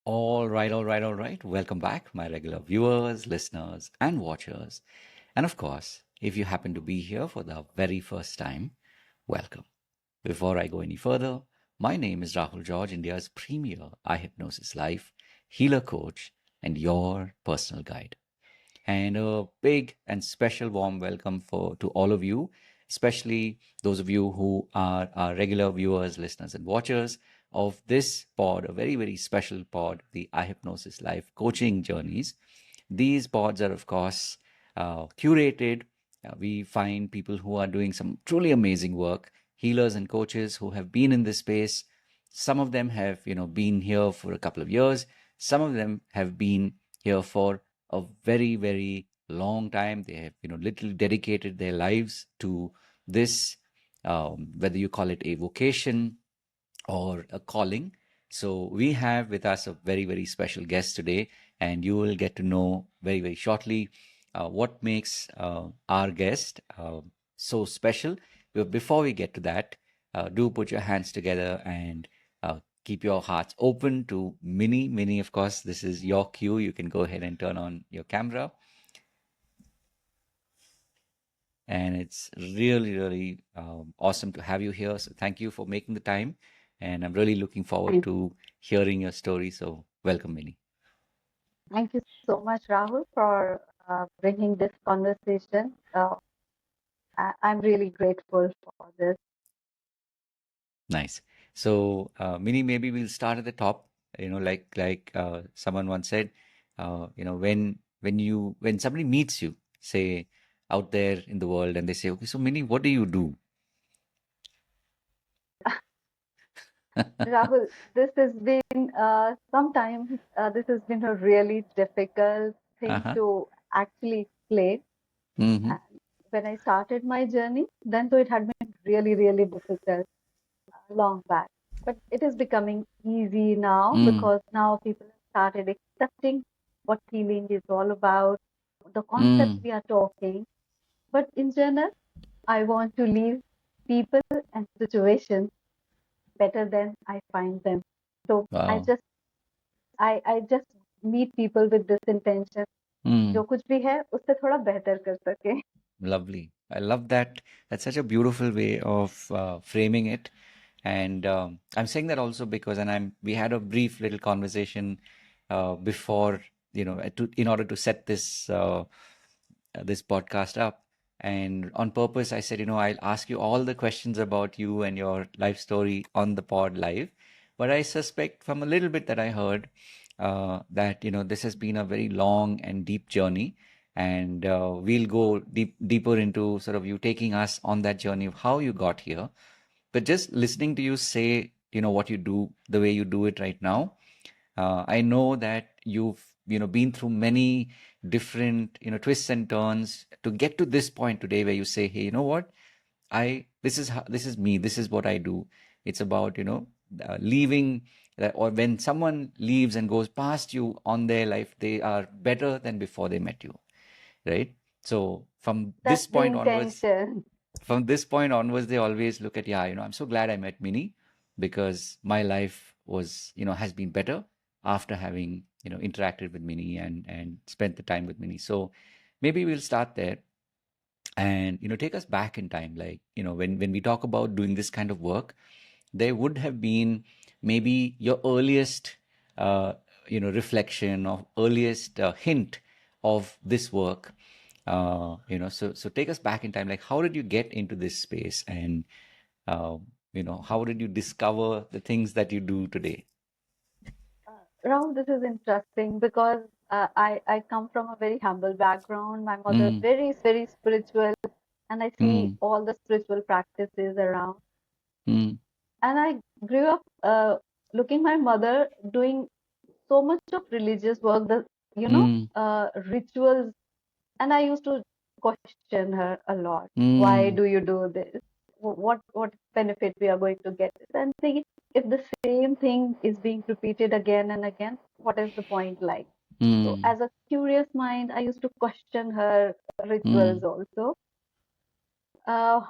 All right. Welcome back, my regular viewers, listeners, and watchers. And of course, if you happen to be here for the very first time, welcome. Before I go any further, my name is Rahul George, India's premier iHypnosis life healer coach and your personal guide. And a big and special warm welcome for to all of you, especially those of you who are our regular viewers, listeners, and watchers of this pod, a very, very special pod, the iHypnosis Life Coaching Journeys. These pods are, of course, curated. We find people who are doing some truly amazing work, healers and coaches who have been in this space. Some of them have, been here for a couple of years. Some of them have been here for a very, very long time. They have, literally dedicated their lives to this, whether you call it a vocation or a calling. So we have with us a very, very special guest today, and you will get to know very, very shortly what makes our guest so special. But before we get to that, do put your hands together and keep your hearts open to Mini. Mini, of course, this is your cue. You can go ahead and turn on your camera. And it's really, really awesome to have you here. So thank you for making the time. And I'm really looking forward Thank, to hearing your story. So welcome, Mini. thank you so much, Rahul, for bringing this conversation. I'm really grateful for this. Nice. So, Mini, maybe we'll start at the top. Like someone once said, when somebody meets you, say out there in the world, and they say, okay, so Mini, what do you do? Rahul, this has been sometimes this has been a really difficult thing Uh-huh. to actually explain. Mm-hmm. And when I started my journey, then though it had been really, really difficult long back. But it is becoming easy now Mm, because now people have started accepting what healing is all about, the concepts mm. we are talking. But in general, I want to leave people and situations better than I find them. So Wow. I just meet people with this intention. जो Mm. कुछ भी है उससे थोड़ा बेहतर कर सके. Lovely. I love that. That's such a beautiful way of framing it. And I'm saying that also because, and we had a brief little conversation before, in order to set this podcast up. And on purpose, I said, I'll ask you all the questions about you and your life story on the pod live. But I suspect from a little bit that I heard that, this has been a very long and deep journey. And we'll go deeper into sort of you taking us on that journey of how you got here. But just listening to you say, what you do, the way you do it right now, I know that you've, been through many different, twists and turns to get to this point today where you say, hey, you know what? This is me. This is what I do. It's about, leaving or when someone leaves and goes past you on their life, they are better than before they met you, right? So That's the intention. from this point onwards, they always look at, yeah, I'm so glad I met Mini because my life was, has been better after having, interacted with Mini and spent the time with Mini. So maybe we'll start there and, take us back in time. Like, when we talk about doing this kind of work, there would have been maybe your earliest, uh, reflection or earliest hint of this work. So take us back in time. Like, how did you get into this space, and uh, how did you discover the things that you do today? Rahul, this is interesting because I come from a very humble background. My mother Mm, very, very spiritual, and I see mm, all the spiritual practices around. mm, And I grew up looking my mother doing so much of religious work, mm, rituals, and I used to question her a lot. Why mm, do you do this? What benefit we are going to get? And thinking if the same thing is being repeated again and again, what is the point like? So mm, as a curious mind, I used to question her rituals mm, also. Uh,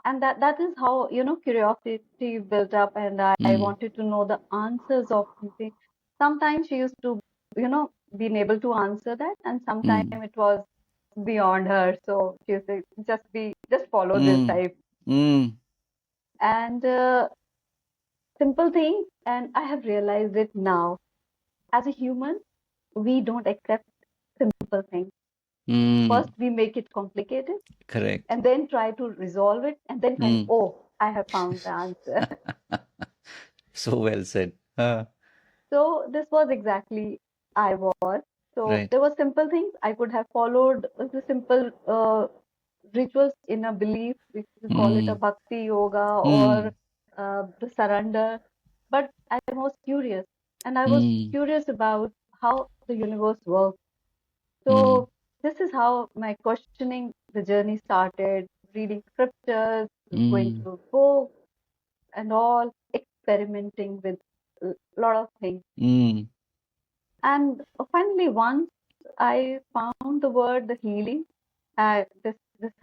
and that is how, curiosity built up, and I mm, wanted to know the answers of something. sometimes she used to, being able to answer that, and sometimes Mm. it was beyond her. So she used to just follow this Mm. type. Mm. And simple thing, and I have realized it now. As a human, we don't accept simple things. Mm. First, we make it complicated, Correct. and then try to resolve it, and then find, Mm. oh, I have found the answer. So well said. So this was exactly I was. So Right. there were simple things I could have followed the simple rituals in a belief. We call it a Mm. bhakti yoga or Mm. the surrender. But I was curious, and I was Mm. curious about how the universe works. Mm. So this is how my questioning the journey started. Reading scriptures, going Mm. through books, and all experimenting with a lot of things. Mm. And finally, once I found the word, the healing, this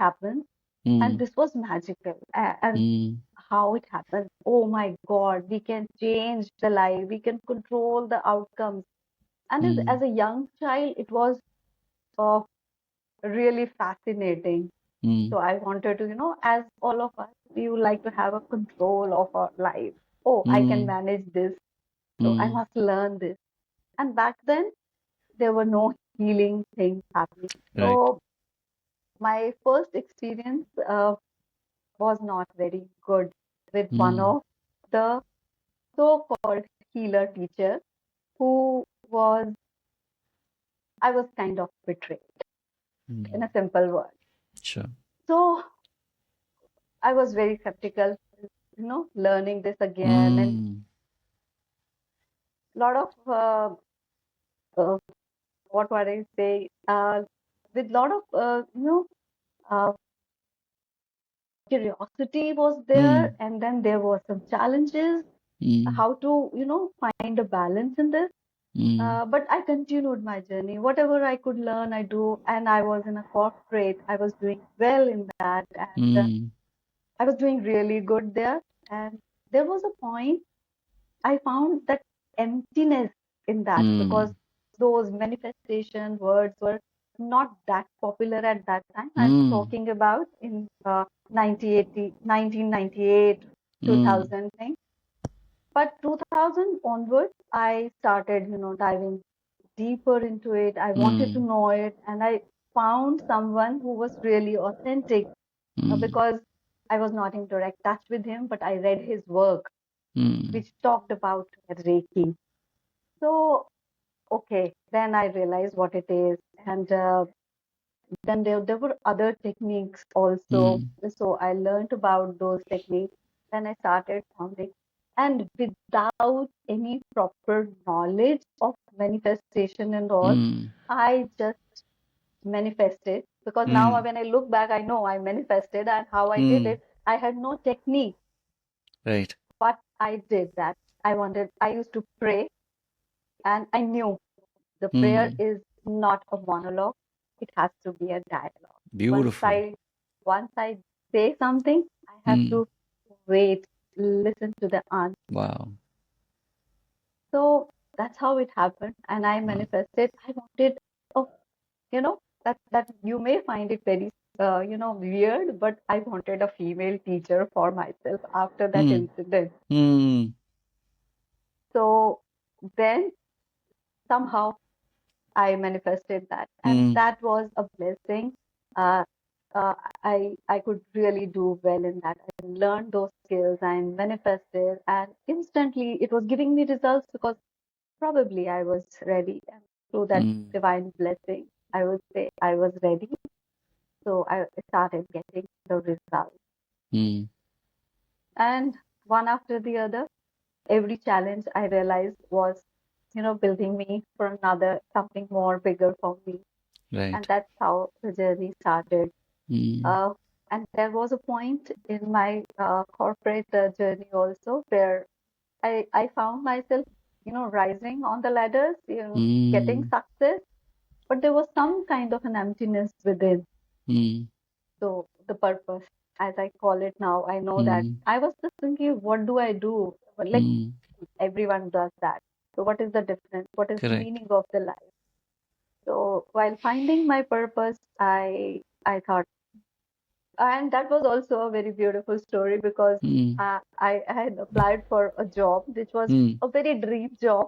happened, and Mm. this was magical. And Mm. how it happened? Oh my God, we can change the life, we can control the outcomes. And Mm. as a young child, it was uh, really fascinating. Mm. So I wanted to, as all of us, we would like to have a control of our life. Oh, I can Mm. manage this, so I Mm. must learn this. And back then, there were no healing things happening. Right. So my first experience was not very good with one Mm. of the so-called healer teacher who was, I was kind of betrayed in Mm. a simple word. Sure. So I was very skeptical, learning this again, and Mm. a lot of uh, what would I say, with lot of uh, curiosity was there, Mm. and then there were some challenges Mm. how to find a balance in this. Mm. But I continued my journey. Whatever I could learn, I do, and I was in a corporate. I was doing well in that, and Mm. I was doing really good there. And there was a point I found that emptiness in that, because Mm. those manifestation words were not that popular at that time. I'm Mm. talking about in 1998, Mm. 2000 thing. But 2000 onwards, I started, diving deeper into it. I wanted to Mm. know it, and I found someone who was really authentic Mm. because I was not in direct touch with him, but I read his work, Mm. which talked about Reiki. So, okay, then I realized what it is, and then there were other techniques also. Mm. So I learned about those techniques. Then I started founding, and without any proper knowledge of manifestation and all, Mm. I just manifested. Because now Mm. when I look back, I know I manifested, and how I did Mm. it. I had no technique, Right. but I did that. I used to pray, and I knew the prayer Mm. is not a monologue, it has to be a dialogue. once Beautiful. i once I say something, I have Mm. to wait, listen to the answer. Wow. So that's how it happened, and I Wow. manifested. I wanted, oh, that you may find it very weird, but I wanted a female teacher for myself after that Mm. incident. Mm. So then somehow I manifested that, and Mm. that was a blessing. Uh, uh, I could really do well in that. I learned those skills and manifested, and instantly it was giving me results because probably I was ready, and through that Mm. divine blessing, I would say I was ready. So I started getting the results, Mm. and one after the other, every challenge I realized was, building me for another something more bigger for me, and Right. that's how the journey started. Mm. Uh, and there was a point in my corporate journey also where I found myself, rising on the ladders, getting Mm. success, but there was some kind of an emptiness within. Mm. So the purpose, as I call it now, I know that Mm. I was just thinking, what do I do? But like Mm. everyone does that. So what is the difference? What is the Correct. meaning of the life? So while finding my purpose, I thought, and that was also a very beautiful story because Mm, I had applied for a job which was mm, a very dream job.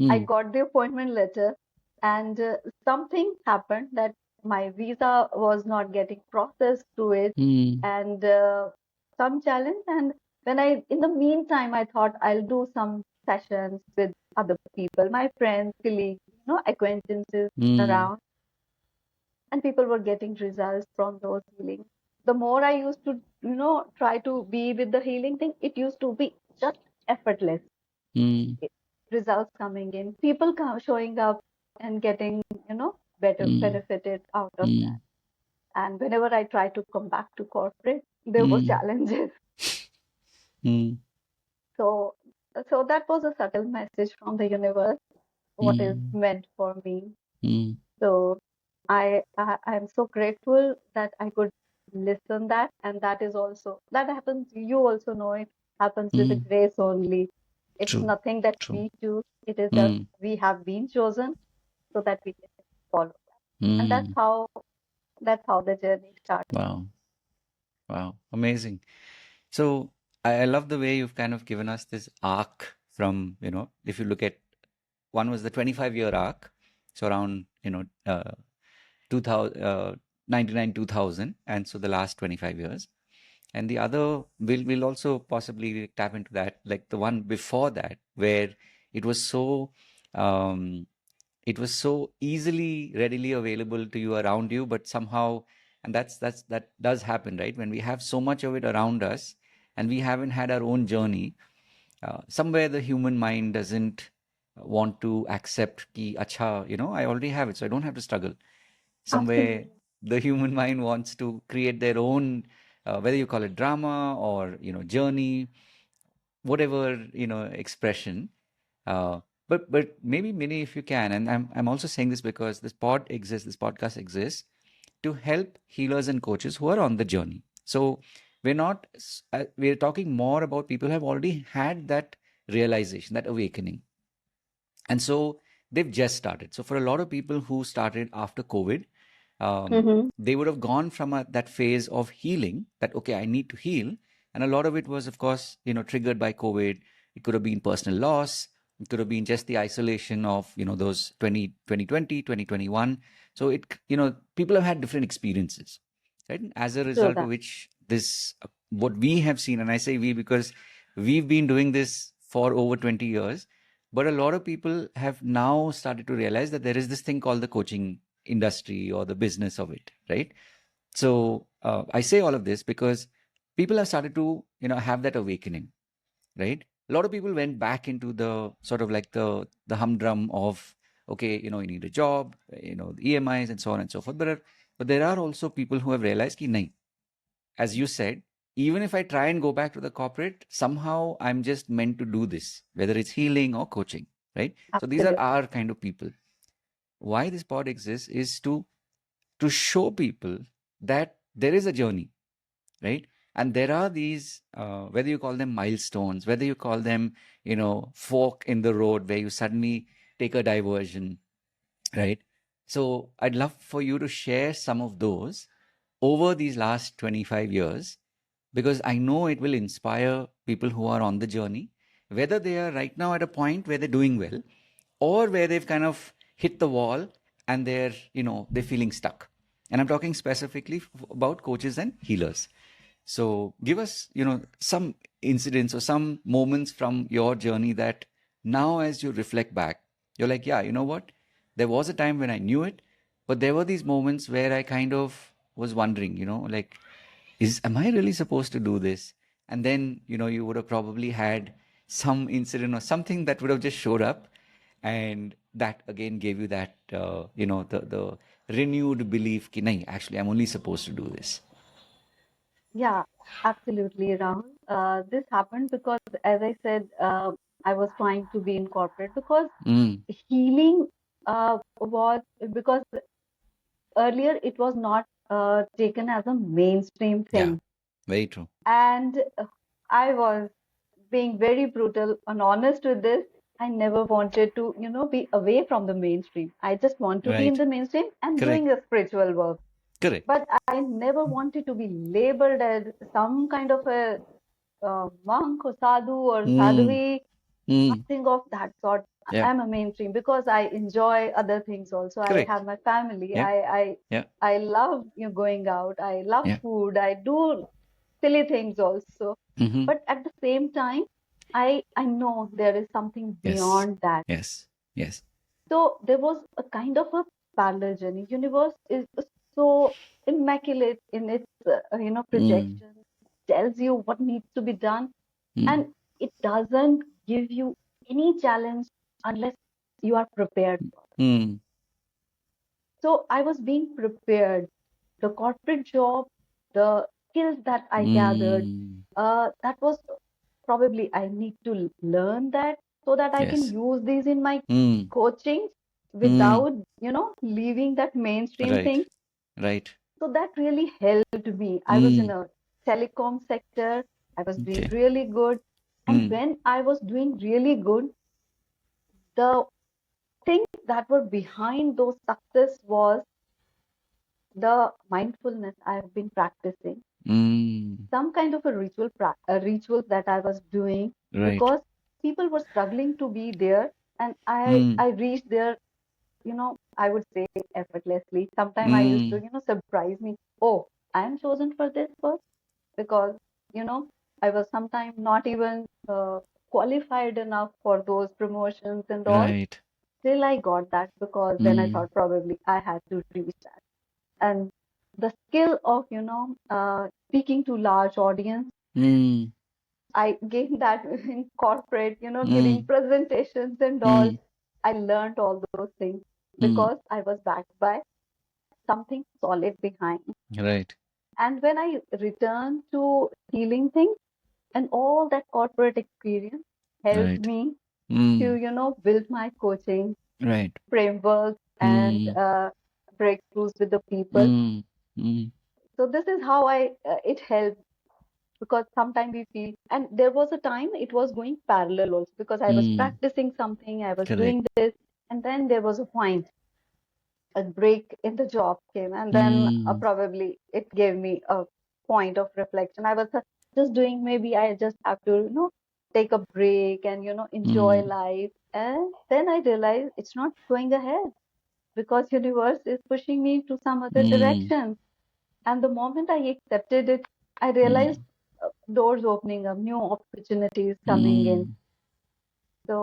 I mm, got the appointment letter, and something happened that my visa was not getting processed through it, mm, and some challenge. And when in the meantime, I thought I'll do some sessions with other people, my friends, colleagues, acquaintances mm, around, and people were getting results from those healings. The more I used to, try to be with the healing thing, it used to be just effortless. mm, Results coming in, people showing up and getting, better mm, benefited out of that. mm, And whenever I try to come back to corporate, there were mm, challenges. mm, So, so that was a subtle message from the universe, what is mm, meant for me. mm, So I am so grateful that I could listen that, and that is also that happens. You also know it happens with the mm. grace only. It's True, nothing that true. we choose. It is just Mm, we have been chosen so that we can follow. And mm. that's how the journey started. Wow, wow, amazing. So I love the way you've kind of given us this arc from, if you look at one was the 25-year arc, so around, 2000, 99, 2000, and so the last 25 years. And the other, we'll also possibly tap into that, like the one before that, where it was so, um, it was so easily, readily available to you around you, but somehow, and that does happen, right? When we have so much of it around us, and we haven't had our own journey, somewhere the human mind doesn't want to accept ki acha, I already have it, so I don't have to struggle. Somewhere Absolutely. the human mind wants to create their own, whether you call it drama or journey, whatever expression. Uh, but maybe Mini, if you can, and I'm also saying this because this podcast exists to help healers and coaches who are on the journey. So we're talking more about people who have already had that realization, that awakening, and so they've just started. So for a lot of people who started after COVID, Mm-hmm. they would have gone from that phase of healing, that okay, I need to heal, and a lot of it was, of course, triggered by COVID. It could have been personal loss. It could have been just the isolation of those 2020, 2021. So people have had different experiences, right? And as a True result of that. which, this what we have seen, and I say we because we've been doing this for over 20 years, but a lot of people have now started to realize that there is this thing called the coaching industry or the business of it, right? So I say all of this because people have started to have that awakening, right? A lot of people went back into the sort of like the humdrum of, okay, you need a job, the EMIs and so on and so forth. But there are also people who have realized ki nahi, as you said, even if I try and go back to the corporate, somehow I'm just meant to do this, whether it's healing or coaching, right? So these are Absolutely. our kind of people. Why this pod exists is to show people that there is a journey, right? And there are these, whether you call them milestones, whether you call them, fork in the road where you suddenly take a diversion, right? So I'd love for you to share some of those over these last 25 years, because I know it will inspire people who are on the journey, whether they are right now at a point where they're doing well or where they've kind of hit the wall and they're feeling stuck. And I'm talking specifically about coaches and healers. So give us, some incidents or some moments from your journey that now, as you reflect back, you're like, yeah, you know what? There was a time when I knew it, but there were these moments where I kind of was wondering, like, am I really supposed to do this? And then, you would have probably had some incident or something that would have just showed up, and that again gave you that, the renewed belief, ki, nahi, actually, I'm only supposed to do this. Yeah, absolutely, Rahul. This happened because, as I said, I was trying to be in corporate because Mm, healing was because earlier it was not taken as a mainstream yeah, thing. very true. And I was being very brutal and honest with this. I never wanted to, be away from the mainstream. I just want to be in Right. the mainstream and doing Correct. the spiritual work. Correct. But I never wanted to be labeled as some kind of a monk or sadhu or Mm. sadhvi, Mm. nothing of that sort. Yeah. I'm a mainstream because I enjoy other things also. I have Correct. my family. Yeah. I Yeah. I love going out. I love Yeah. food. I do silly things also. Mm-hmm. But at the same time, I know there is something Yes. beyond that. Yes. Yes. So there was a kind of a parallel journey. Universe is so immaculate in its Mm. projection, tells you what needs to be done, Mm. and it doesn't give you any challenge unless you are prepared for it. Mm. So I was being prepared. The corporate job, the skills that I gathered, Mm. that was probably I need to learn that so that I can Yes. use these in my Mm. coaching Mm. without, leaving that mainstream Right. thing. Right. So that really helped me. I was in Mm. a telecom sector. I was doing Okay. really good. And Mm. when I was doing really good, the things that were behind those success was the mindfulness I have been practicing, Mm. some kind of a ritual that I was doing Right. because people were struggling to be there, and I Mm. I reached there, I would say effortlessly. Sometimes I used to, Mm. surprise me. Oh, I am chosen for this first because you know I was sometimes not even qualified enough for those promotions and all. Right. Still, I got that because then I Mm. thought probably I had to reach that. And the skill of speaking to large audience, Mm. I gained that in corporate, giving Mm. presentations and all. Mm. I learned all those things Mm. because I was backed by something solid behind. Right. And when I returned to healing things, and all that corporate experience helped Right. me to Mm. build my coaching Right. frameworks and Mm. breakthroughs with the people. Mm. Mm. So this is how I it helped because sometimes we feel, and there was a time it was going parallel also because I was Mm. practicing something, I was Correct. doing this, and then there was a point, a break in the job came, and then Mm. probably it gave me a point of reflection. I was just doing, maybe I just have to take a break and enjoy Mm. life, and then I realized it's not going ahead because universe is pushing me to some other Mm. direction. And the moment I accepted it, I realized Mm. doors opening up, new opportunities coming in. Mm. So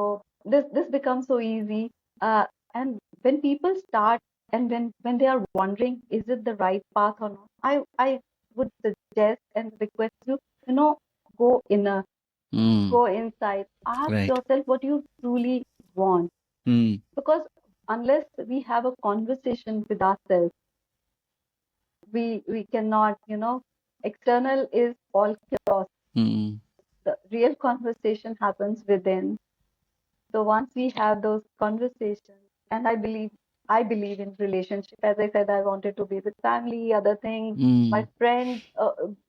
this becomes so easy. And when people start, and when they are wondering, is it the right path or not? I would suggest and request you, go inner, Mm. go inside, ask Right. yourself what you truly want. Mm. Because unless we have a conversation with ourselves, we cannot, external is all chaos. Mm. The real conversation happens within. So once we have those conversations, and I believe in relationship. As I said, I wanted to be with family, other things, my Mm. friends,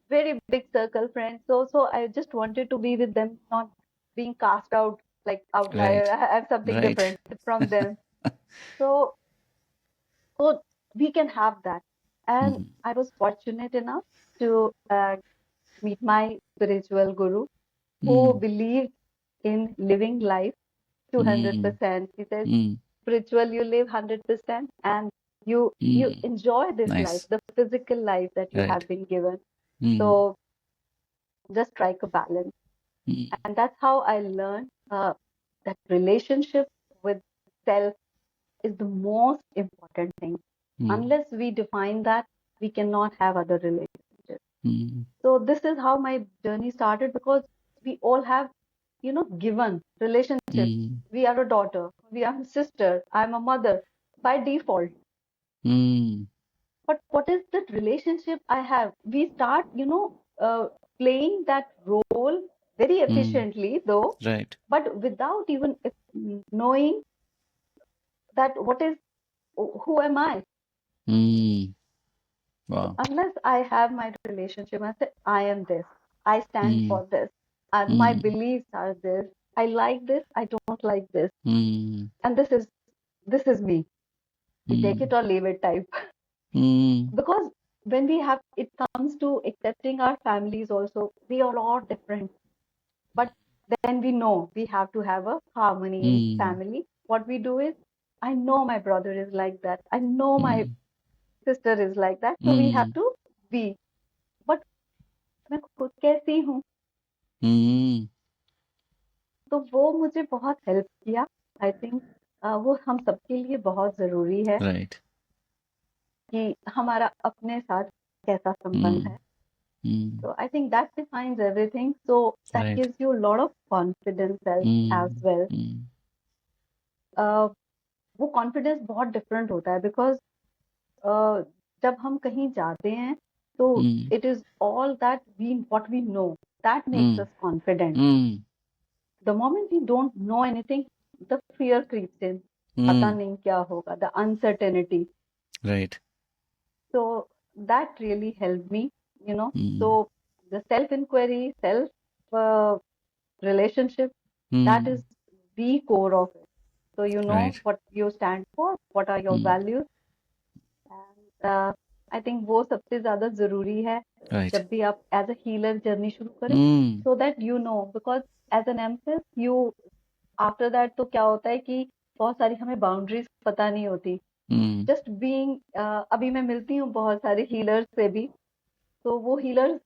very big circle friends. So I just wanted to be with them, not being cast out like outlier. Right. I have something Right. different from them. So so we can have that. And Mm. I was fortunate enough to meet my spiritual guru who Mm. believed in living life Mm. 200%. He says, Mm. spiritual, you live 100%, and you Mm. enjoy this life, Nice. the physical life that you Right. have been given. Mm. So just strike a balance. Mm. And that's how I learned that relationship with self is the most important thing. Mm. Unless we define that, we cannot have other relationships. Mm. So this is how my journey started because we all have, given relationships. Mm. We are a daughter, we are a sister, I'm a mother by default. Mm. But what is that relationship I have? We start, playing that role very Mm. efficiently, though, Right. but without even knowing that what is, who am I? Mm. So Wow. unless I have my relationship, I say, I am this, I stand Mm. for this, and my Mm. beliefs are this, I like this, I don't like this, Mm. and this is me. You take it Mm. or leave it type. Mm. Because when we have it comes to accepting our families also, we are all different. But then we know we have to have a harmony in Mm. family. What we do is, I know my brother is like that. I know my Mm. sister is like that. So we have Mm. to be. But मैं खुद कैसी हूँ, Mm. तो वो मुझे बहुत help किया. I think वो हम सबके लिए बहुत जरूरी है Right. कि हमारा अपने साथ कैसा संबंध Mm. है. Mm. So I think that defines everything. So that Right. gives you a lot of confidence as Mm. well. Mm. Uh, वो कॉन्फिडेंस बहुत डिफरेंट होता है बिकॉज जब हम कहीं जाते हैं तो Mm. It is all that we what we know that makes Mm. Us confident. Mm. The moment we don't know anything the fear creeps in. पता Mm. नहीं क्या होगा, the uncertainty. Right. So that really helped me, you know. So Mm. the self inquiry, self relationship, that is Mm. the core of it. So you know Right. what you stand for, what are your Mm. values, and I think वो सबसे ज्यादा जरूरी है Right. जब भी आप as a healer journey शुरू करें. Mm. So that you know, because as an empress you after that तो क्या होता है कि बहुत सारी हमें बाउंड्रीज पता नहीं होती. Mm. जस्ट बीइंग, अभी मैं मिलती हूँ बहुत सारे हीलर्स से भी, तो वो healers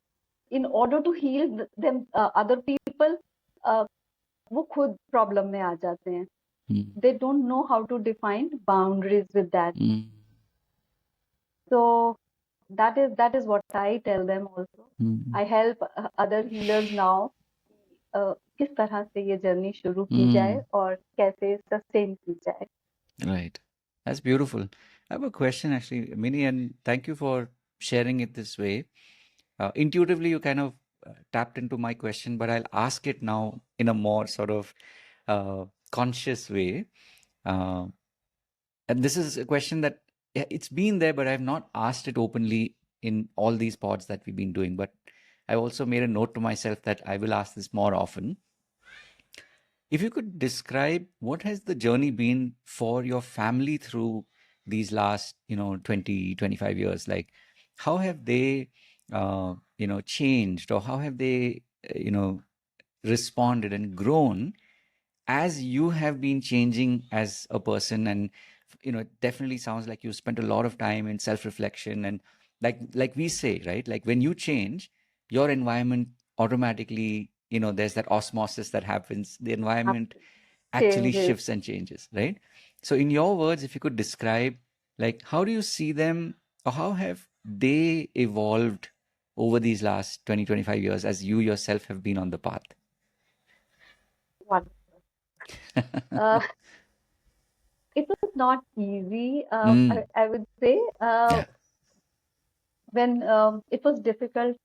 in order to heal them other people, वो खुद प्रॉब्लम में आ जाते हैं. Mm. They don't know how to define boundaries with that. Mm. So that is what I tell them also. Mm. I help other healers now, किस तरह से ये journey शुरू की जाए Mm. और कैसे सस्टेन की जाए. Right. That's beautiful. I have a question actually, Minnie, and thank you for sharing it this way. Intuitively, you kind of tapped into my question, but I'll ask it now in a more sort of conscious way. Uh, and this is a question that, yeah, it's been there, but I've not asked it openly in all these pods that we've been doing. But I also made a note to myself that I will ask this more often. If you could describe what has the journey been for your family through these last, 20, 25 years, like how have they, changed, or how have they, responded and grown as you have been changing as a person. And it definitely sounds like you spent a lot of time in self-reflection, and like we say, right, like when you change, your environment automatically, there's that osmosis that happens. The environment actually Changes. shifts and changes, right? So in your words, if you could describe, like, how do you see them, or how have they evolved over these last 20, 25 years as you yourself have been on the path? What? uh, it was not easy, Mm. I would say, Yeah. when it was difficult,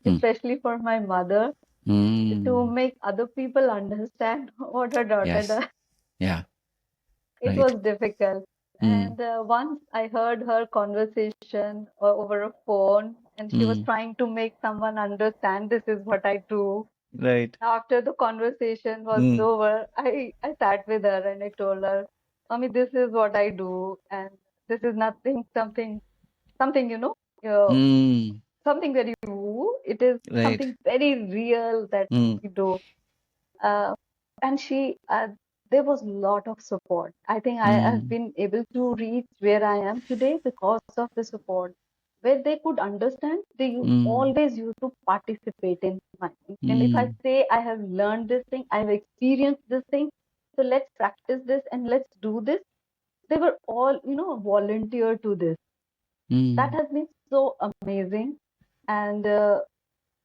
Mm. especially for my mother, to Mm. make other people understand what her daughter Yes. does. Yeah. It Right. was difficult. Mm. And once I heard her conversation over a phone, and she was Mm. trying to make someone understand this is what I do. Right. After the conversation was Mm. over, I sat with her and I told her, Mommy, this is what I do, and this is nothing, something, Mm. something very woo. It is Right. something very real that Mm. we do. Uh, and there was a lot of support. I think I have Mm. been able to reach where I am today because of the support. Where they could understand, Mm. always used to participate in my thing. And if I Mm. say I have learned this thing, I have experienced this thing, so let's practice this and let's do this. They were all, volunteer to this. That Mm. has been so amazing. And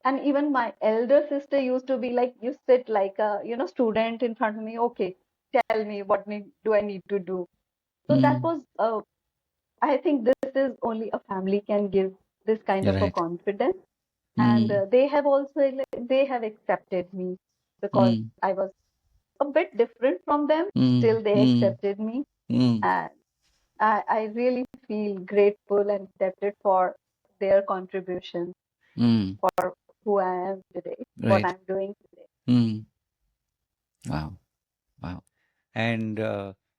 and even my elder sister used to be like, you sit like a student in front of me. Okay, tell me do I need to do. So that Mm. was I think this is only a family can give this kind of a Right. confidence. And Mm. they have also they have accepted me because Mm. I was a bit different from them. Mm. Still they Mm. accepted me. Mm. And I really feel grateful and accepted for their contribution Mm. for who I am today, what Right. I'm doing today. Mm. Wow. Wow. And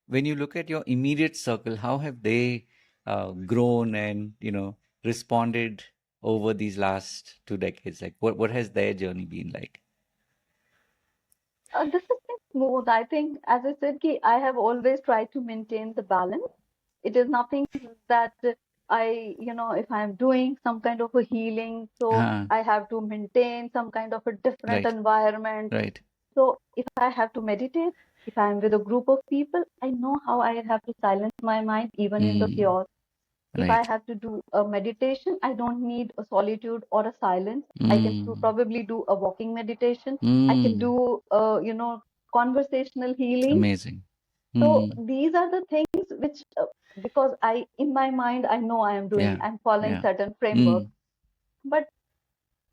when you look at your immediate circle, how have they grown and, responded over these last 2 decades? Like, what has their journey been like? This has been smooth. I think, as I said, I have always tried to maintain the balance. It is nothing that if I'm doing some kind of a healing, so Ah, I have to maintain some kind of a different right, environment. right. So if I have to meditate, if I'm with a group of people, I know how I have to silence my mind even in the Mm, chaos. If I right. have to do a meditation, I don't need a solitude or a silence. I can Mm, probably do a walking meditation. I can mm, do, conversational healing. amazing. So Mm, these are the things which, because in my mind, I know I am doing, yeah, I'm following yeah. certain framework, Mm, but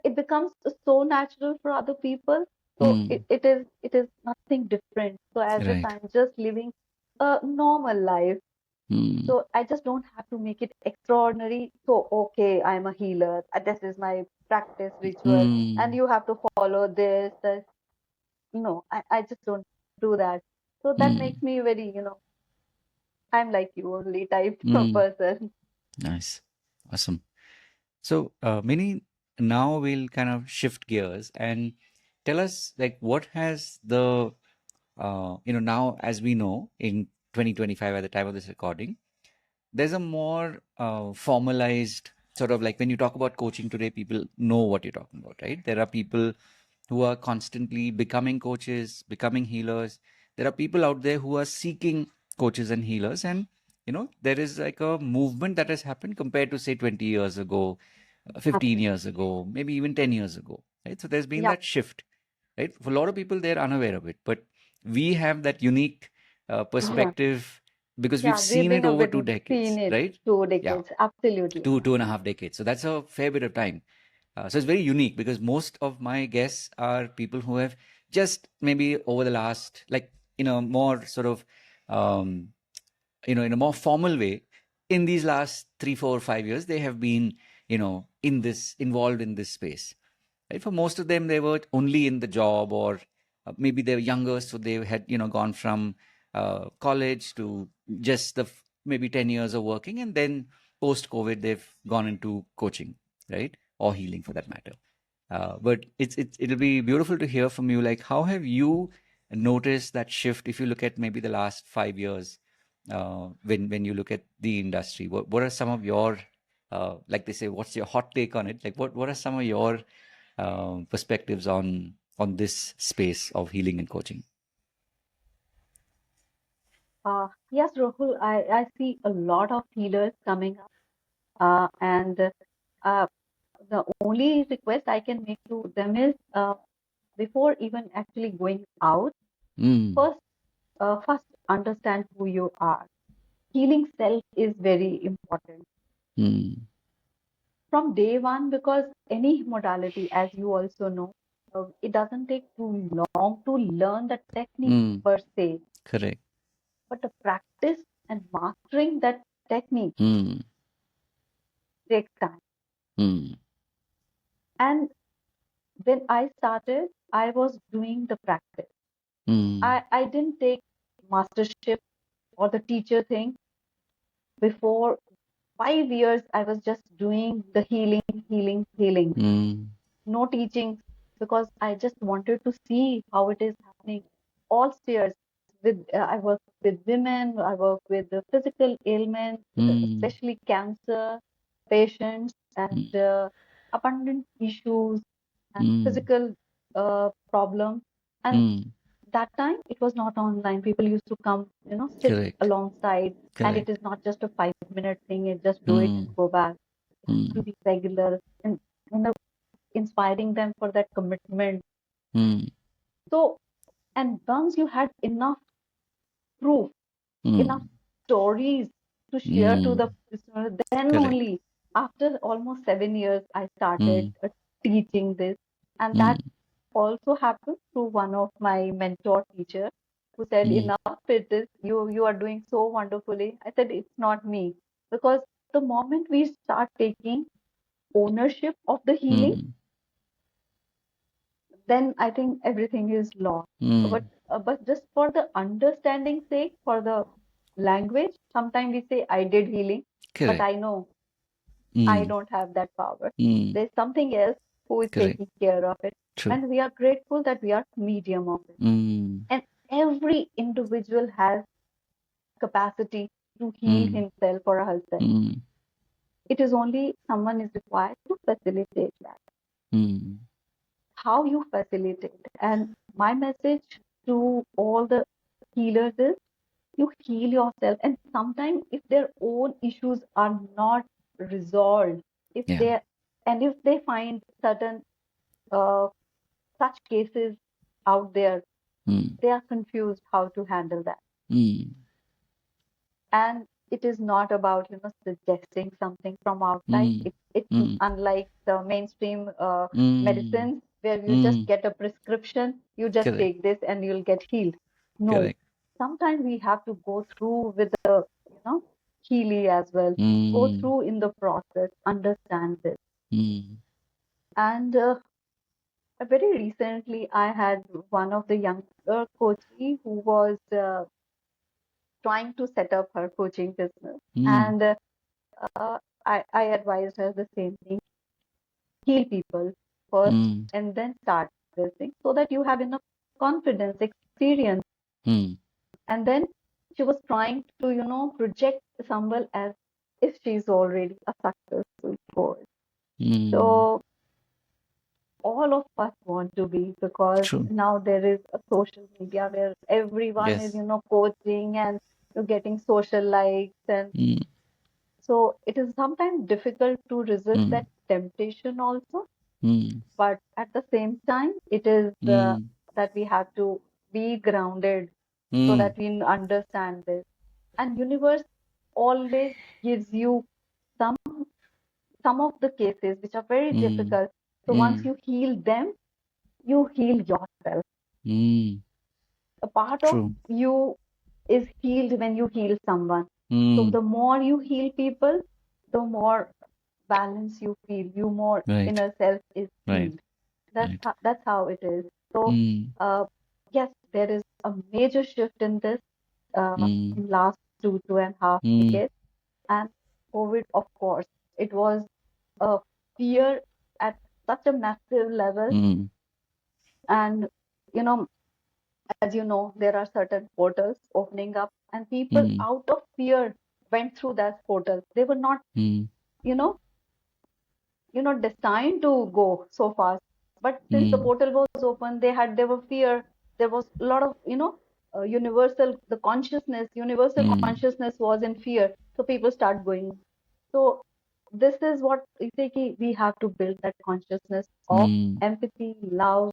it becomes so natural for other people. So mm, it is nothing different. So as if right. I'm just living a normal life. Mm, So I just don't have to make it extraordinary. So, okay, I'm a healer. This is my practice ritual, and mm, you have to follow this. No, I just don't do that. So that mm, makes me very, I'm like you only type of mm. person. Nice. Awesome. So, Mini, now we'll kind of shift gears and tell us like what has the now as we know in 2025 at the time of this recording, there's a more formalized sort of like when you talk about coaching today, people know what you're talking about, right? There are people who are constantly becoming coaches, becoming healers. There are people out there who are seeking coaches and healers, and there is like a movement that has happened compared to say 20 years ago, 15 Absolutely. years ago, maybe even 10 years ago, right? So there's been Yeah, that shift, right? For a lot of people, they're unaware of it, but we have that unique yeah, perspective because we've yeah. We've seen it been a over bit 2 decades, seen it right? two Yeah, decades. Absolutely. 2.5 decades. So that's a fair bit of time. So it's very unique because most of my guests are people who have just maybe over the last, like, more sort of, um, in a more formal way, in these last 3, 4, 5 years, they have been, involved in this space. Right? For most of them, they were only in the job, or maybe they were younger, so they had gone from college to just maybe 10 years of working, and then post COVID, they've gone into coaching, right, or healing for that matter. But it'll be beautiful to hear from you. Like, how have you noticed that shift? If you look at maybe the last 5 years, when you look at the industry, what are some of your like they say, what's your hot take on it? Like, what are some of your perspectives on this space of healing and coaching? Yes, Rahul, I see a lot of healers coming up, and uh, the only request I can make to them is, before even actually going out, Mm, first, first understand who you are. Healing self is very important mm, from day one, because any modality, as you also know, it doesn't take too long to learn the technique mm, per se, correct. but the practice and mastering that technique Mm, takes time. mm, And when I started, I was doing the practice. mm, I didn't take mastership or the teacher thing. Before 5 years, I was just doing the healing, healing, healing. mm, No teaching, because I just wanted to see how it is happening. All spheres. I work with women, I work with the physical ailments, mm, especially cancer patients, and mm, abundant issues and mm, physical problems. And mm, that time it was not online. People used to come, sit correct. alongside, and it Correct. is not just a 5 minute thing. It just do it and Mm, go back. It has to mm, be regular, and you know, inspiring them for that commitment. mm, So, and once you had enough proof, enough mm, stories to share to the mm, listener, then correct. only after almost 7 years, I started Mm, teaching this. And that mm, also happened through one of my mentor teacher, who said, mm, enough with this, you are doing so wonderfully. I said, it's not me, because the moment we start taking ownership of the healing, mm, then I think everything is lost. Mm. But just for the understanding sake, for the language, sometimes we say I did healing, but Correct. I know I Mm. don't have that power. Mm. There's something else who is Correct. taking care of it, True. and we are grateful that we are medium of it. Mm. And every individual has capacity to heal Mm. himself or herself. Mm. It is only someone is required to facilitate that. Mm. How you facilitate. And my message to all the healers is you heal yourself. And sometimes if their own issues are not resolved, if Yeah. they and if they find certain uh, such cases out there, Mm. they are confused how to handle that. Mm. And it is not about suggesting something from outside. Mm. It's Mm. unlike the mainstream Mm. medicines where you just Mm. get a prescription, you just Correct. take this and you'll get healed. No, Correct. sometimes we have to go through with the healy as well, go Mm. through in the process, understand this. Mm. And very recently I had one of the younger coachee who was trying to set up her coaching business. Mm. And uh, I advised her the same thing: heal people first Mm. and then start this thing so that you have enough confidence, experience. Mm. And then she was trying to, project someone as if she's already a successful coach. Mm. So all of us want to be, because True. now there is a social media where everyone is, Yes. coaching, and you're getting social likes. And Mm. so it is sometimes difficult to resist Mm. that temptation also. Mm. But at the same time, it is Mm. that we have to be grounded so Mm. that we understand this. And universe always gives you some some of the cases which are very Mm. difficult. So once Mm. you heal them, you heal yourself. Mm. A part of True. you is healed when you heal someone. So Mm. the more you heal people, the more balance you feel, you more Right. inner self is Right. healed. That's Right. how it is. So Mm. uh, yes, there is a major shift in this Mm. in last two and a half Mm. decades. And COVID, of course, it was a fear at such a massive level. Mm. And you know, as you know, there are certain portals opening up, and people Mm. out of fear went through that portal. They were not, Mm. you know, destined to go so fast. But since the Mm. portal was open, they were fear. There was a lot of, universal Mm. consciousness was in fear. So people start going. So this is what we say, ki we have to build that consciousness of Mm. empathy, love,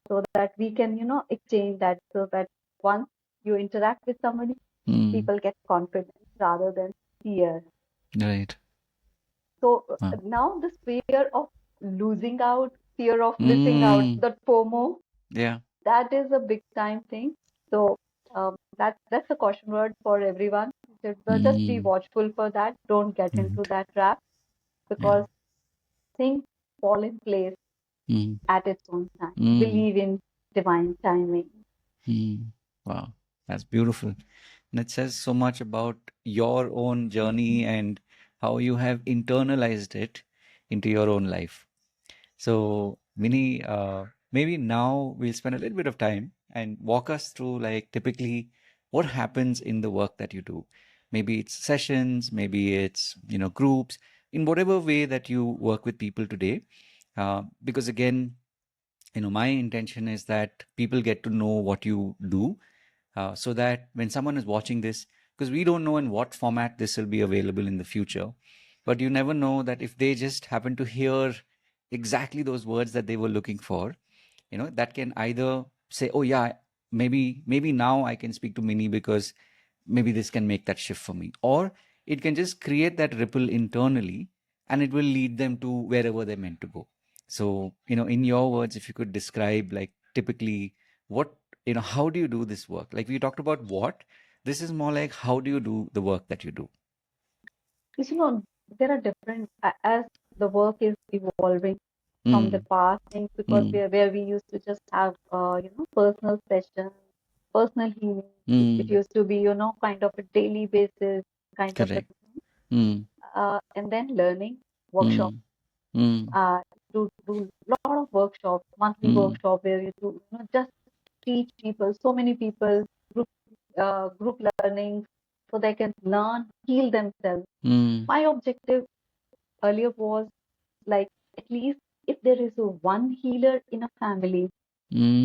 so that we can, exchange that, so that once you interact with somebody, Mm. people get confidence rather than fear. Right. So Wow. now this fear of losing out, fear of missing out, Mm. the FOMO, Yeah. that is a big time thing. So that's a caution word for everyone. Just be Mm. watchful for that. Don't get into Right. that trap, Yeah. because things fall in place Mm. at its own time. Mm. Believe in divine timing. Mm. Wow. That's beautiful. And it says so much about your own journey and how you have internalized it into your own life. So, Vinny, maybe now we'll spend a little bit of time and walk us through, like, typically what happens in the work that you do. Maybe it's sessions, maybe it's, groups, in whatever way that you work with people today. Because again, my intention is that people get to know what you do, so that when someone is watching this, because we don't know in what format this will be available in the future, but you never know that if they just happen to hear exactly those words that they were looking for, that can either say, oh yeah, maybe now I can speak to Mini because maybe this can make that shift for me, or it can just create that ripple internally and it will lead them to wherever they're meant to go. So, in your words, if you could describe, like, typically what, how do you do this work? Like, we talked about what, this is more like how do you do the work that you do? Because, there are different, as the work is evolving, from the Mm. past things, because Mm. where we used to just have personal sessions, personal healing. It Mm. used to be kind of a daily basis kind of a Correct. thing. Mm. And then learning workshop. Mm. Mm. Do lot of workshops, monthly Mm. workshop where you do just teach people, so many people, group learning, so they can learn, heal themselves. Mm. My objective earlier was like, at least if there is a one healer in a family,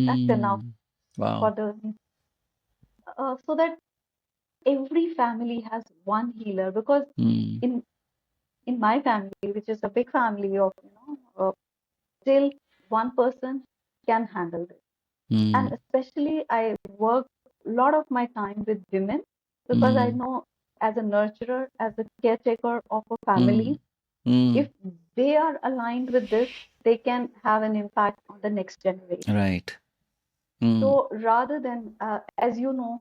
that's enough Mm. for Wow. the so that every family has one healer. Because Mm. in in my family, which is a big family of still one person can handle this. And Mm. especially I work a lot of my time with women, because I Mm. know, as a nurturer, as a caretaker of a family, Mm. Mm. if they are aligned with this, they can have an impact on the next generation. Right. Mm. So rather than, as you know,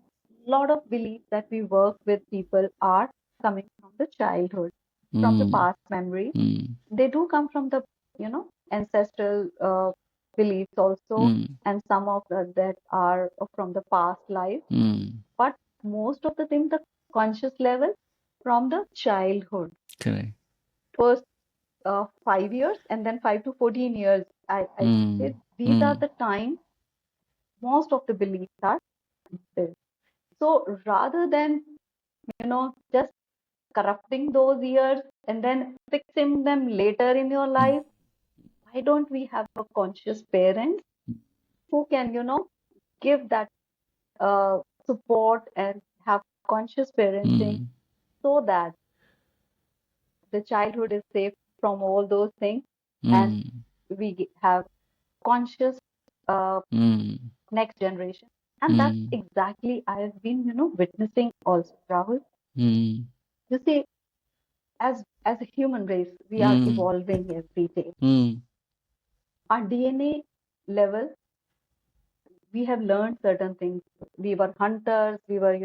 a lot of beliefs that we work with people are coming from the childhood, from the Mm. past memory. Mm. They do come from the, ancestral beliefs also, Mm. and some of that are from the past life. Mm. But most of the things, the conscious level, from the childhood. Correct. First 5 years, and then 5 to 14 years. I Mm. say these are Mm. the time most of the beliefs are built. So rather than, just corrupting those years and then fixing them later in your Mm. life, why don't we have a conscious parent who can, give that support and have conscious parenting, Mm. so that the childhood is safe from all those things, and Mm. we have conscious uh, Mm. next generation. And that's Mm. exactly I have been, witnessing also, Rahul. Mm. You see, as a human race, we are Mm. evolving every day. Mm. Our DNA level, we have learned certain things. We were hunters, we were,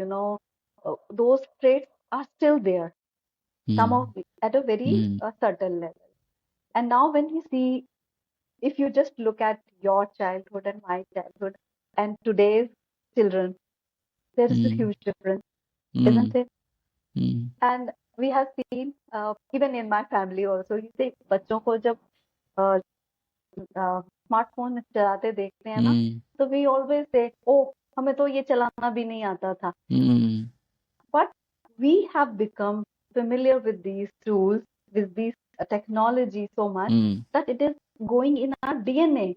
those traits are still there, some of Mm. it at a very Mm. subtle level. And now, when we see, if you just look at your childhood and my childhood and today's children, there is a Mm. huge difference, isn't Mm. it? Mm. And we have seen, even in my family also, you say, बच्चों को जब smartphone चलाते देखते हैं ना, Mm. तो we always say, ओ हमें तो ये चलाना भी नहीं आता था. Mm. But we have become familiar with these tools, with these technology so much, Mm. that it is going in our DNA.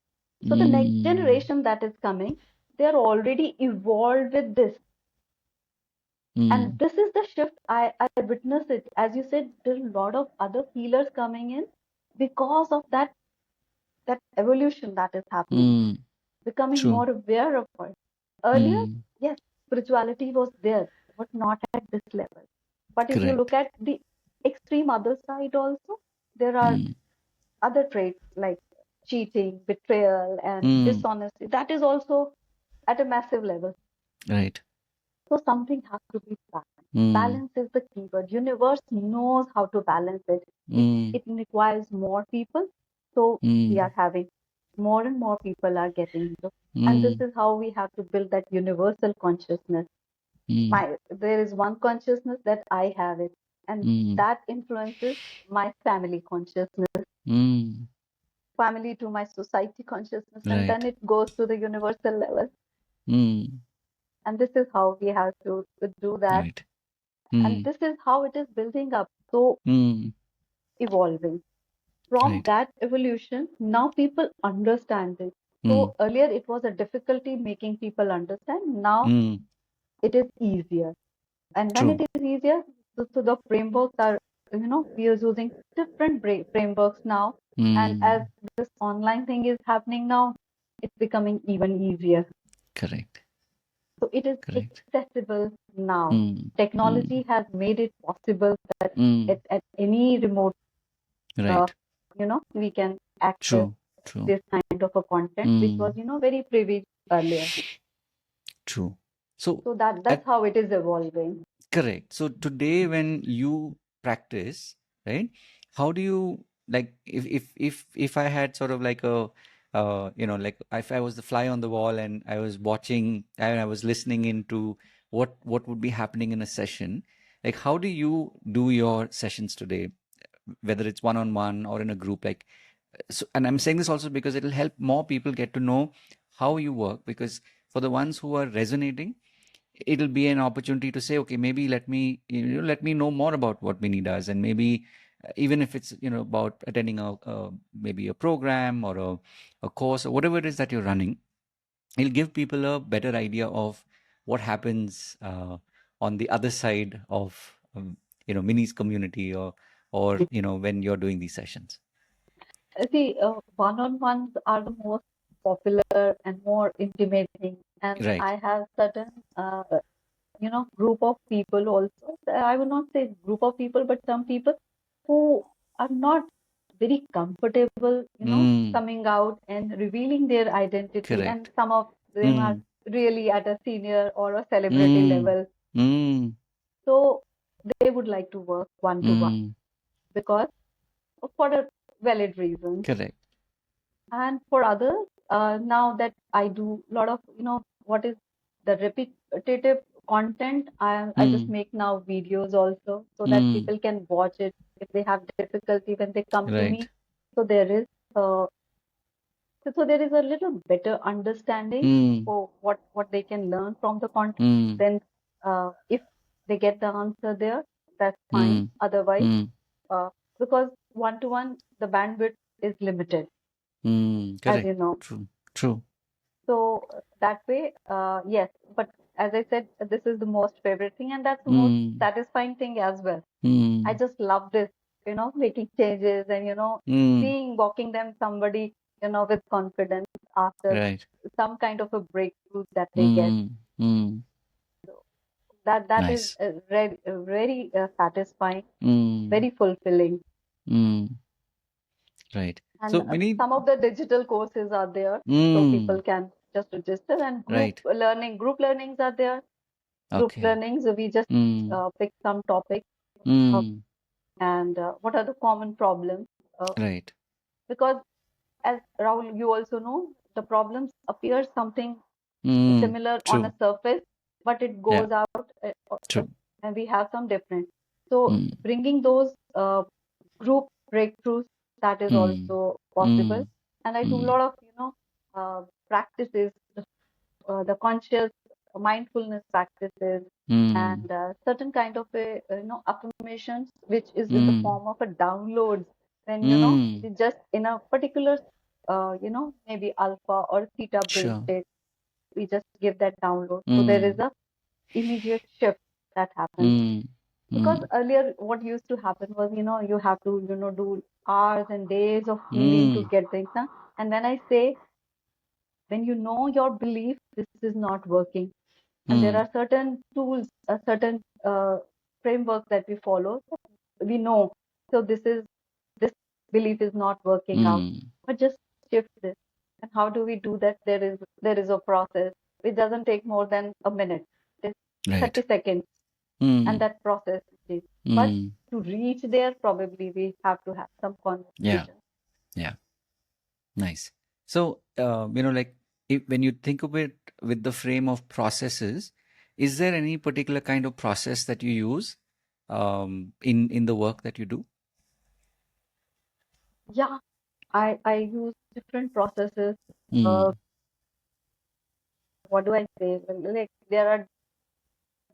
So the next Mm. generation that is coming, they are already evolved with this. And Mm. this is the shift. I witness it. As you said, there are a lot of other healers coming in because of that evolution that is happening, Mm. becoming True. more aware of it. Earlier, Mm. yes, spirituality was there, but not at this level. But if you look Correct. at the extreme other side also, there are Mm. other traits like cheating, betrayal, and Mm. dishonesty. That is also at a massive level. Right. So something has to be balanced. Mm. Balance is the keyword. Universe knows how to balance it. Mm. It requires more people. So we Mm. are having more and more people are getting into. And this Mm. is how we have to build that universal consciousness. Mm. There is one consciousness that I have it, and Mm. that influences my family consciousness, Mm. family to my society consciousness, and then Right. it goes to the universal level. Mm. And this is how we have to do that. Right. And Mm. this is how it is building up. So Mm. evolving. From Right. that evolution, now people understand it. Mm. So earlier it was a difficulty making people understand. Now Mm. it is easier. And when it True. is easier, so the frameworks are, we are using different frameworks now. And as Mm. this online thing is happening now, it's becoming even easier. Correct. So it is Correct. accessible now. Mm. Technology Mm. has made it possible that Mm. at any remote, uh, Right. we can access True. True. this kind of a content, which was, Mm. very privileged earlier. True. So, So that's at how it is evolving. correct. So today, when you practice, right, how do you like if I had sort of like a like if I was the fly on the wall and I was watching and I was listening into what would be happening in a session, like how do you do your sessions today, whether it's one on one or in a group, like so, and I'm saying this also because it'll help more people get to know how you work, because for the ones who are resonating, it'll be an opportunity to say, okay, maybe let me know more about what Mini does, and maybe even if it's about attending a maybe a program or a course or whatever it is that you're running, it'll give people a better idea of what happens on the other side of Mini's community, or when you're doing these sessions. See, one-on-ones are the most popular and more intimate thing, and Right. I have certain, group of people also. I would not say group of people, but some people who are not very comfortable, Mm, coming out and revealing their identity, and correct. some of them are Mm, really at a senior or a celebrity mm, level. mm, So they would like to work one to one mm, because for a valid reason. correct. And for others, now that I do a lot of, what is the repetitive content, I just Mm, make now videos also so that mm, people can watch it if they have difficulty when they come to right. me. So there is uh, so there is a little better understanding Mm, for what they can learn from the content. mm, Then if they get the answer there, that's fine. mm, Otherwise, mm, uh, because one to one, the bandwidth is limited, as you correct. know. True. True. So that way, yes. But as I said, this is the most favorite thing, and that's the most Mm, satisfying thing as well. I mm, just love this, making changes and, mm, seeing, walking them somebody, with confidence after right. some kind of a breakthrough that they get. Mm, mm, So that is nice. very satisfying, Mm, very fulfilling. mm, right. And So many. some of the digital courses are there, so Mm, people can just register. And right. group learnings are there. Group Okay. learnings, we just Mm, pick some topic, uh, mm, and what are the common problems, right. because as Rahul, you also know, the problems appear something Mm, similar on a true. surface, but it Yeah. goes out, True. and we have some different. So Mm, bringing those group breakthroughs, that is mm, also possible. mm, And I do a mm, lot of, practices, the conscious mindfulness practices, mm, and certain kind of a, affirmations, which is in the mm, form of a downloads. Then, mm, we just in a particular, maybe alpha or theta brain sure. state, we just give that download. So there is Mm, a immediate shift that happens. mm, Because mm, earlier, what used to happen was, you have to, do hours and days of healing to mm, get things done. And when I say, when you know your belief, this is not working, and there mm, are certain tools, a certain framework that we follow, we know. So this belief is not working out, mm, but just shift this. And how do we do that? There is a process. It doesn't take more than a minute. It's right. 30 seconds, and Mm, that process is. But mm, to reach there, probably we have to have some yeah. conversation. Yeah. Nice. So, like when you think of it with the frame of processes, is there any particular kind of process that you use in the work that you do? Yeah, I use different processes. Uh, Mm. what do I say? Well, like there are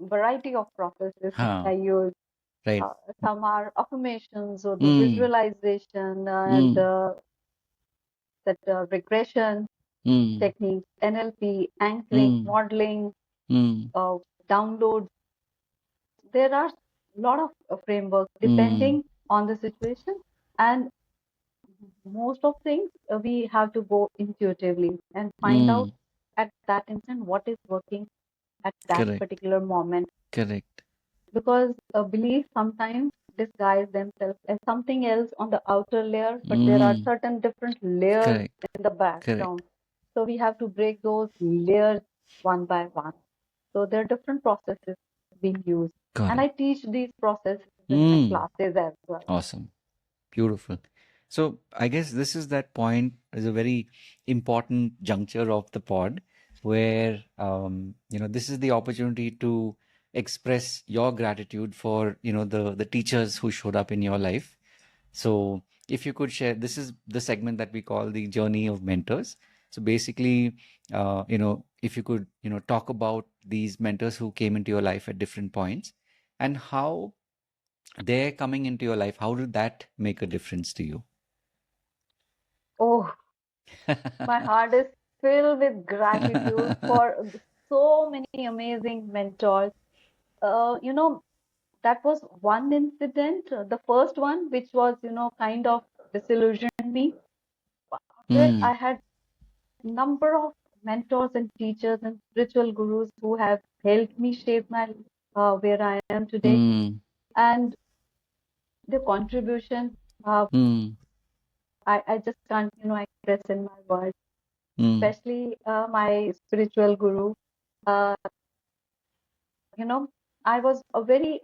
variety of processes that I Huh. use. Right. Some are affirmations or the Mm. visualization, and Mm. that regression Mm. techniques, NLP, anchoring, Mm. modeling, Mm. downloads. There are a lot of frameworks Mm. depending on the situation, and most of things we have to go intuitively and find out Mm. at that instant what is working at that Correct. particular moment, Correct. because beliefs sometimes disguise themselves as something else on the outer layer, but there are Mm. certain different layers Correct. in the Correct. background. So we have to break those layers one by one. So there are different processes being used. Got And I it. teach these processes in my Mm. classes as well. Awesome. Beautiful. So I guess this is that point is a very important juncture of the pod where this is the opportunity to express your gratitude for the teachers who showed up in your life. So if you could share, this is the segment that we call the journey of mentors. So basically, if you could talk about these mentors who came into your life at different points and how they're coming into your life, how did that make a difference to you? Oh, my heart is filled with gratitude for so many amazing mentors. You know, that was one incident, the first one, which was, kind of disillusioned me. After it, I Mm, had number of mentors and teachers and spiritual gurus who have helped me shape my where I am today, mm, and the contribution. Uh, mm, I just can't, express in my words. mm, Especially my spiritual guru. Uh, you know, I was a very,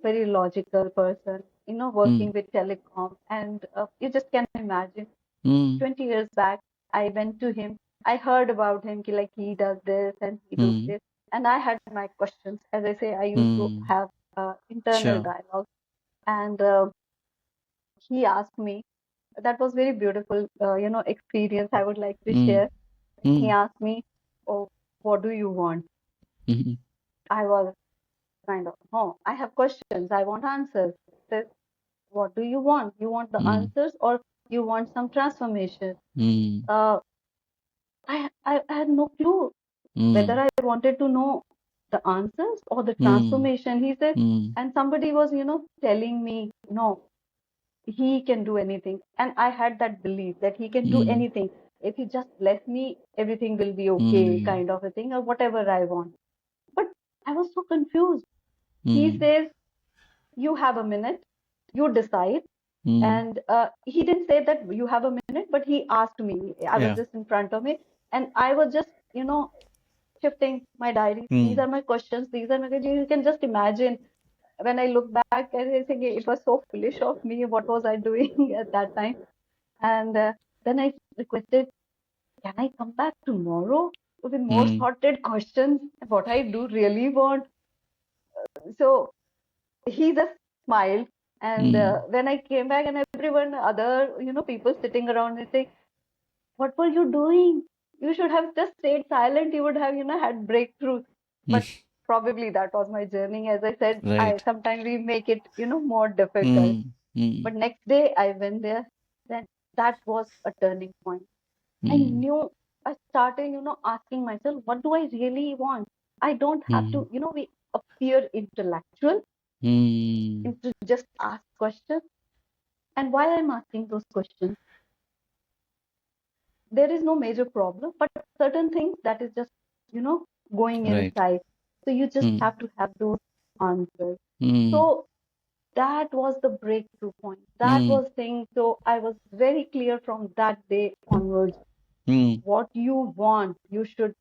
very logical person, mm, working with telecom. And you just can imagine, mm, 20 years back, I went to him. I heard about him, like he does this and he does mm, this. And I had my questions. As I say, I used to mm. have internal Sure. dialogue. And he asked me, that was very beautiful, experience I would like to Mm, share. He mm, asked me, oh, what do you want? mm, I was kind of, oh, I have questions. I want answers. He says, what do you want? You want the mm, answers or you want some transformation? mm, Uh, I had no clue whether mm, I wanted to know the answers or the mm, transformation. He said, mm, and somebody was, telling me, no, he can do anything. And I had that belief that he can do mm, anything. If he just bless me, everything will be okay, mm, kind of a thing, or whatever I want. But I was so confused. He mm, says, you have a minute, you decide. mm. And he didn't say that you have a minute, but he asked me. I was Yeah. just in front of me, and I was just, shifting my diary. These Mm, are my questions. These are my questions. You can just imagine when I look back and I think it was so foolish of me. What was I doing at that time? And then I requested, can I come back tomorrow with more mm, sorted questions? What I do really want. So he just smiled. And mm, when I came back, and everyone, other, people sitting around and saying, what were you doing? You should have just stayed silent. You would have, had breakthroughs. But mm. probably that was my journey. As I said, I Right. sometimes we make it, more difficult. Mm, mm, But next day I went there. Then that was a turning point. I mm, knew I started, asking myself, what do I really want? I don't have mm, to, we appear intellectual mm. to just ask questions. And why I'm asking those questions, there is no major problem, but certain things that is just, you know, going Right. inside. So you just Mm, have to have those answers. mm, So that was the breakthrough point. That mm, was thing. So I was very clear from that day onwards. mm, What you want, you should.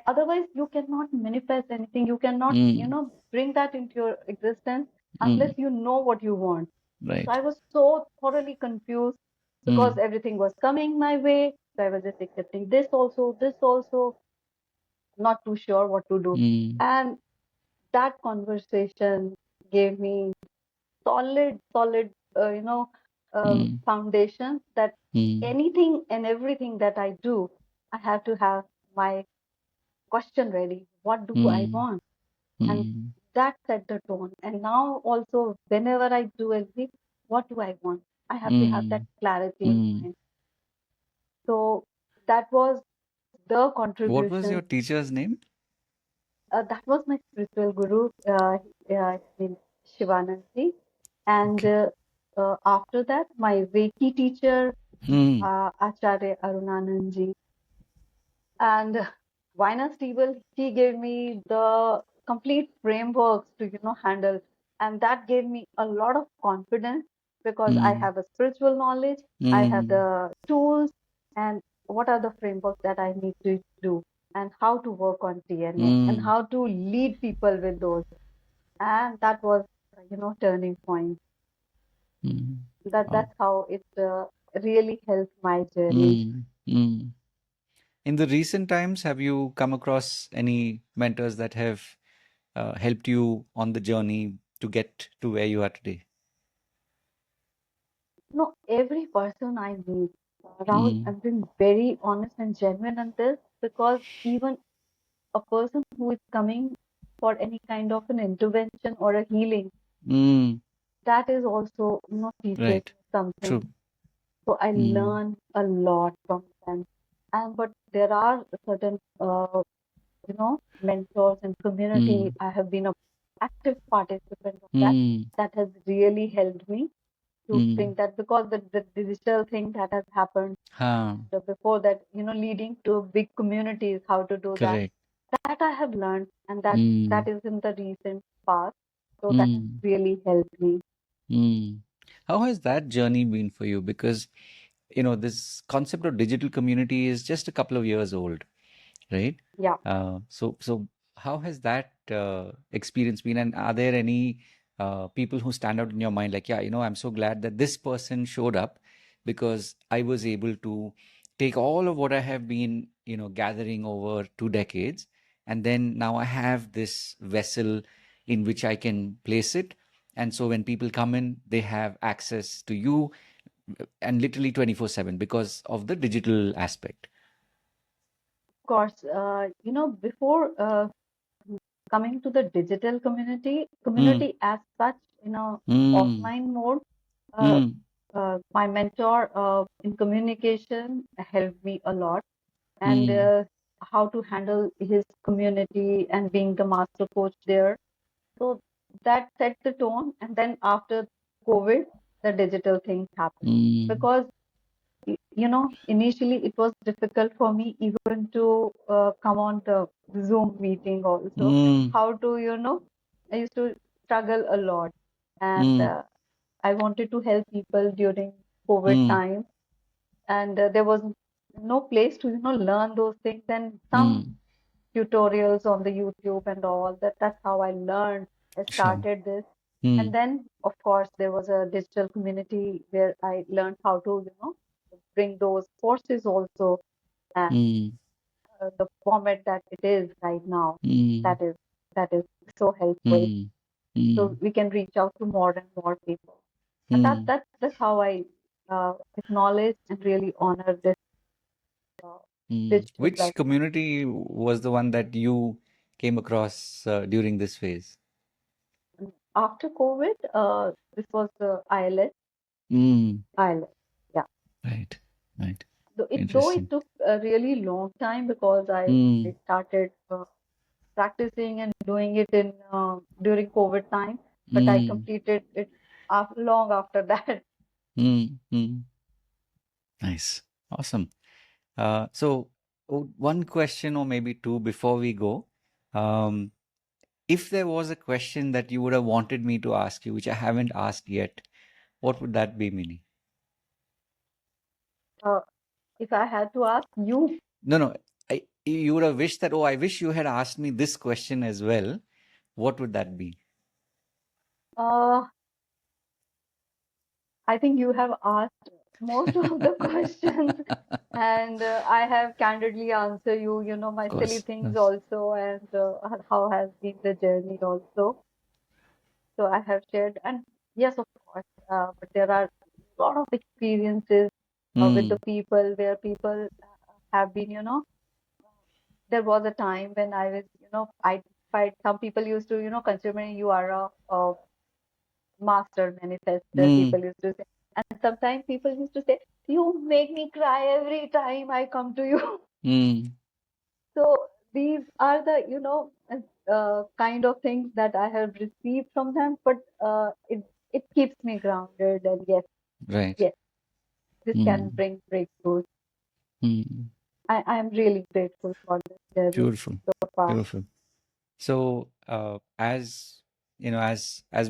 Otherwise, you cannot manifest anything. You cannot, mm, bring that into your existence unless mm. you know what you want. So Right. I was so thoroughly confused because Mm, everything was coming my way. So I was just accepting this also, not too sure what to do. mm, And that conversation gave me solid, mm, foundation that mm, anything and everything that I do, I have to have my question ready. What do I mm, want? And mm, that set the tone. And now also, whenever I do anything, what do I want? I have to have that mm, clarity in mm. mind. So that was the What was your contribution. teacher's name? That was my spiritual guru, his name is Shivanandji. And Okay. after that, my Reiki teacher, Mm, Acharya Arunanandji. And Vina Stable, he gave me the complete frameworks to, handle. And that gave me a lot of confidence because I mm, have a spiritual knowledge, I have mm, the tools, and what are the frameworks that I need to do, and how to work on TNA, and mm, how to lead people with those. And that was, turning point. mm. Wow. That's how it really helped my journey. Mm, mm. In the recent times, have you come across any mentors that have helped you on the journey to get to where you are today? No, every person I meet, Rahul, Mm, I'm being very honest and genuine on this, because even a person who is coming for any kind of an intervention or a healing, mm, that is also, teaches right. me something. True. So I Mm, learn a lot from them. And but there are certain, mentors and community. mm, I have been a active participant of that. mm, That has really helped me to mm. bring that, because the digital thing that has happened Ha, before that, leading to big communities, how to do that. correct. That I have learned, and that Mm, is in the recent past. So that has mm, really helped me. mm. How has that journey been for you? Because, this concept of digital community is just a couple of years old, right? Yeah. So how has that experience been? And are there any people who stand out in your mind? Like, yeah, I'm so glad that this person showed up because I was able to take all of what I have been, gathering over 2 decades, and then now I have this vessel in which I can place it. And so when people come in, they have access to you and literally 24/7 because of the digital aspect. Of course, before coming to the digital Mm, community as such, mm, offline mode, uh, mm, my mentor in communication helped me a lot, and mm. how to handle his community and being the master coach there. So that set the tone. And then after COVID, the digital thing happened, Mm, because initially it was difficult for me even to come on the Zoom meeting also. mm, How to, I used to struggle a lot, and mm, I wanted to help people during COVID mm, time, and there was no place to, learn those things. And some mm. tutorials on the YouTube and all that. That's how I learned. I Sure. started this. And Mm, then, of course, there was a digital community where I learned how to, bring those courses also, and mm, the format that it is right now. mm, That is that is so helpful. mm, So mm, we can reach out to more and more people. And mm, that's how I acknowledge and really honor this uh, mm. digital Which platform. community was the one that you came across during this phase? After COVID, this was the ILS. Mm, ILS. Yeah. right, right. Though it Interesting. took a really long time, because I Mm, started practicing and doing it in during COVID time, but I mm, completed it long after that. mm, mm. Nice. Awesome. So one question or maybe two before we go. Um, if there was a question that you would have wanted me to ask you, which I haven't asked yet, what would that be, Mini? Uh, if I had to ask you, No, no. You would have wished that, oh, I wish you had asked me this question as well. What would that be? uh, I think you have asked most of the questions, and I have candidly answered you, Of my silly course. things Yes. also, and how has been the journey also. So I have shared, and yes, of course, but there are a lot of experiences with the Mm, people, where people have been, there was a time when I was, some people used to, consider me, you are a master manifester, mm, people used to say. And sometimes people used to say, you make me cry every time I come to you. mm, So these are the, kind of things that I have received from them, but it keeps me grounded. And yes, right. yes, this can Mm, bring breakthroughs. mm. I am really grateful for this journey Beautiful. so far. Beautiful. So, as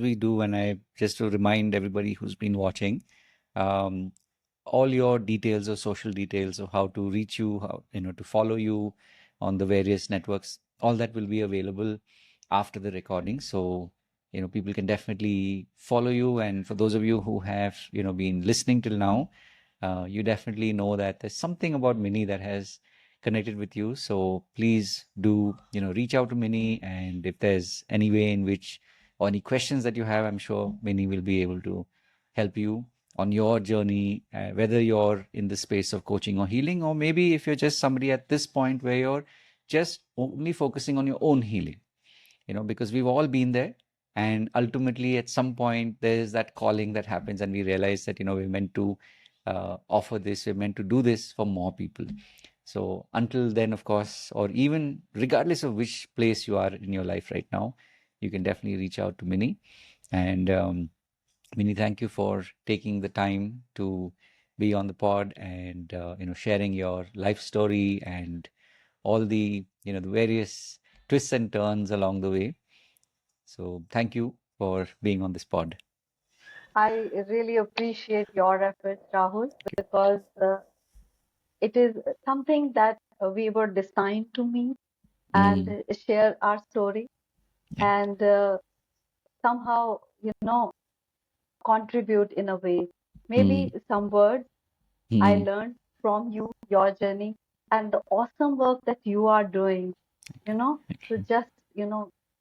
we do, and I just to remind everybody who's been watching, um, all your details or social details of how to reach you, how to follow you on the various networks, all that will be available after the recording. So, people can definitely follow you. And for those of you who have, been listening till now, you definitely know that there's something about Mini that has connected with you. So please do, reach out to Mini. And if there's any way in which, or any questions that you have, I'm sure Mini will be able to help you on your journey, whether you're in the space of coaching or healing, or maybe if you're just somebody at this point where you're just only focusing on your own healing, because we've all been there. And ultimately, at some point, there's that calling that happens, and we realize that, we're meant to offer this, we're meant to do this for more people. So until then, of course, or even regardless of which place you are in your life right now, you can definitely reach out to Mini. And Mini, thank you for taking the time to be on the pod and sharing your life story and all the the various twists and turns along the way. So thank you for being on this pod. I really appreciate your efforts, Rahul, because it is something that we were designed to meet and Mm, share our story yeah. and somehow, contribute in a way. Maybe Mm, some words I mm, learned from you, your journey, and the awesome work that you are doing, thank to you. just,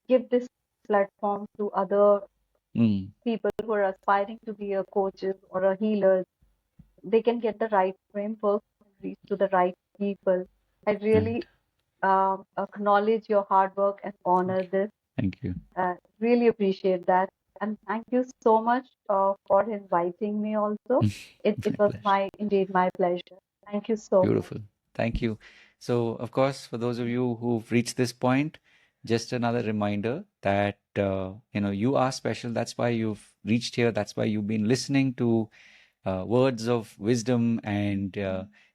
give this platform to other Mm, people who are aspiring to be a coaches or a healers. They can get the right framework and reach to the right people. I right. really acknowledge your hard work and honor this. Thank you. Really appreciate that. And thank you so much for inviting me also. It My was pleasure. indeed my pleasure. Thank you so much. Beautiful. Thank you. So, of course, for those of you who've reached this point, just another reminder that you are special. That's why you've reached here. That's why you've been listening to words of wisdom and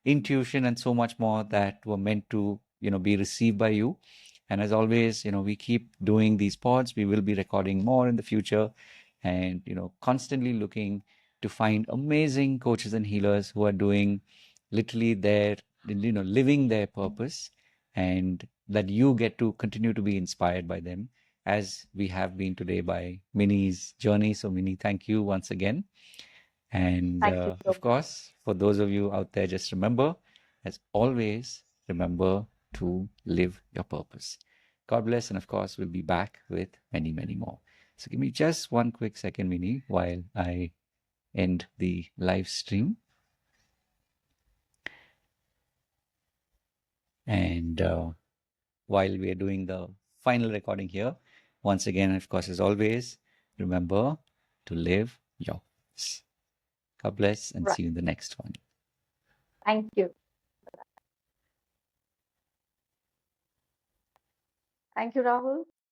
intuition and so much more that were meant to be received by you. And as always, we keep doing these pods. We will be recording more in the future, and constantly looking to find amazing coaches and healers who are doing literally their living their purpose, and that you get to continue to be inspired by them, as we have been today by Mini's journey. So Mini, thank you once again. And Thank you so of much. course, for those of you out there, just remember, as always, remember to live your purpose. God bless. And of course, we'll be back with many, many more. So give me just one quick second, Mini, while I end the live stream. And while we are doing the final recording here, once again, of course, as always, remember to live your purpose. God bless, and Right. see you in the next one. Thank you. Thank you, Rahul.